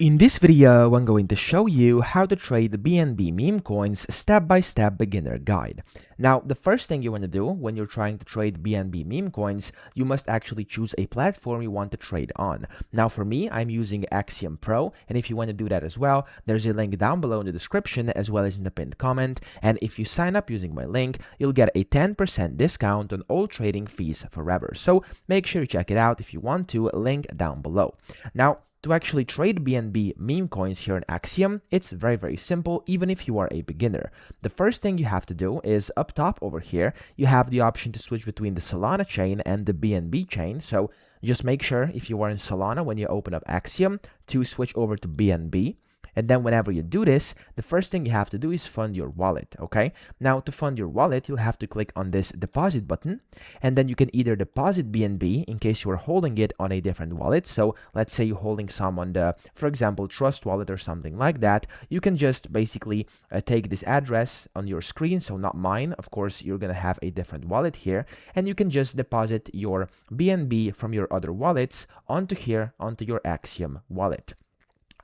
In this video, I'm going to show you how to trade the BNB meme coins step-by-step beginner guide. Now, the first thing you want to do when you're trying to trade BNB meme coins, you must actually choose a platform you want to trade on. Now, for me, I'm using Axiom Pro, and if you want to do that as well, there's a link down below in the description as well as in the pinned comment. And if you sign up using my link, you'll get a 10% discount on all trading fees forever. So make sure you check it out if you want to, link down below. Now, to actually trade BNB meme coins here in Axiom, it's very simple even if you are a beginner. The first thing you have to do is up top over here, you have the option to switch between the Solana chain and the BNB chain. So just make sure if you are in Solana when you open up Axiom to switch over to BNB. And then whenever you do this, the first thing you have to do is fund your wallet, okay? Now, to fund your wallet, you'll have to click on this deposit button, and then you can either deposit BNB in case you are holding it on a different wallet. So let's say you're holding some on the, for example, Trust wallet or something like that. You can just basically take this address on your screen, so not mine. Of course, you're gonna have a different wallet here, and you can just deposit your BNB from your other wallets onto here, onto your Axiom wallet.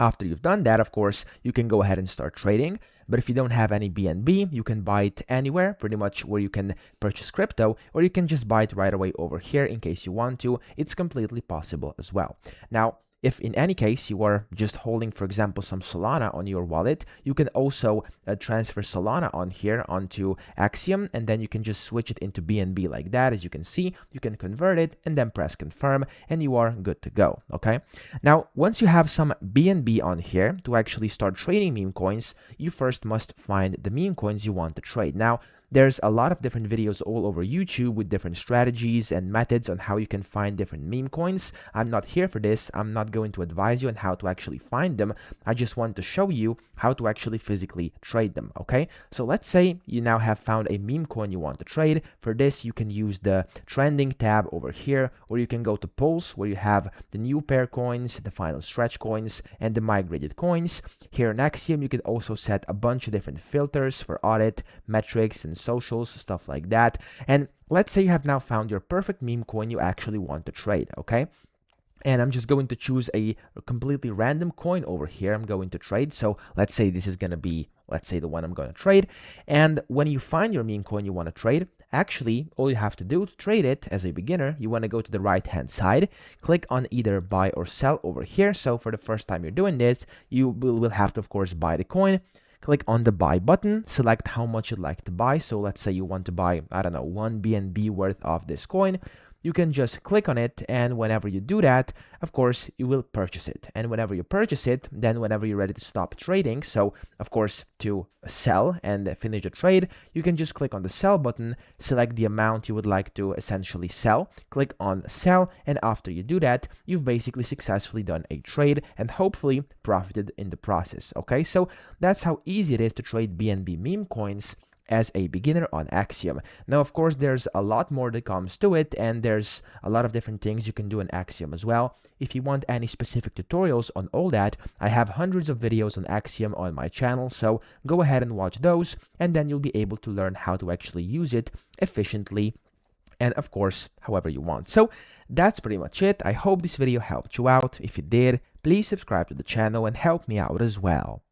After you've done that, of course, you can go ahead and start trading. But if you don't have any BNB, you can buy it anywhere, pretty much where you can purchase crypto, or you can just buy it right away over here in case you want to. It's completely possible as well. Now, if in any case you are just holding, for example, some Solana on your wallet, you can also transfer Solana on here onto Axiom, and then you can just switch it into BNB like that. As you can see, you can convert it and then press confirm, and you are good to go, okay? Now, once you have some BNB on here to actually start trading meme coins, you first must find the meme coins you want to trade. Now, there's a lot of different videos all over YouTube with different strategies and methods on how you can find different meme coins. I'm not here for this. I'm not going to advise you on how to actually find them. I just want to show you how to actually physically trade them, okay? So let's say you now have found a meme coin you want to trade. For this, you can use the trending tab over here, or you can go to polls where you have the new pair coins, the final stretch coins, and the migrated coins. Here in Axiom, you can also set a bunch of different filters for audit, metrics, and socials, stuff like that. And let's say you have now found your perfect meme coin you actually want to trade, okay? And I'm just going to choose a completely random coin over here I'm going to trade. So let's say this is going to be, let's say, the one I'm going to trade. And when you find your meme coin you want to trade, actually, all you have to do to trade it as a beginner, you want to go to the right-hand side, click on either buy or sell over here. So for the first time you're doing this, you will have to, of course, buy the coin. Click on the buy button, select how much you'd like to buy. So let's say you want to buy, I don't know, 1 BNB worth of this coin. You can just click on it, and whenever you do that, of course, you will purchase it. And whenever you purchase it, then whenever you're ready to stop trading, so of course, to sell and finish the trade, you can just click on the sell button, select the amount you would like to essentially sell, click on sell, and after you do that, you've basically successfully done a trade and hopefully profited in the process, okay? So that's how easy it is to trade BNB meme coins as a beginner on Axiom. Now, of course, there's a lot more that comes to it, and there's a lot of different things you can do in Axiom as well. If you want any specific tutorials on all that, I have hundreds of videos on Axiom on my channel, so go ahead and watch those, and then you'll be able to learn how to actually use it efficiently and, of course, however you want. So that's pretty much it. I hope this video helped you out. If it did, please subscribe to the channel and help me out as well.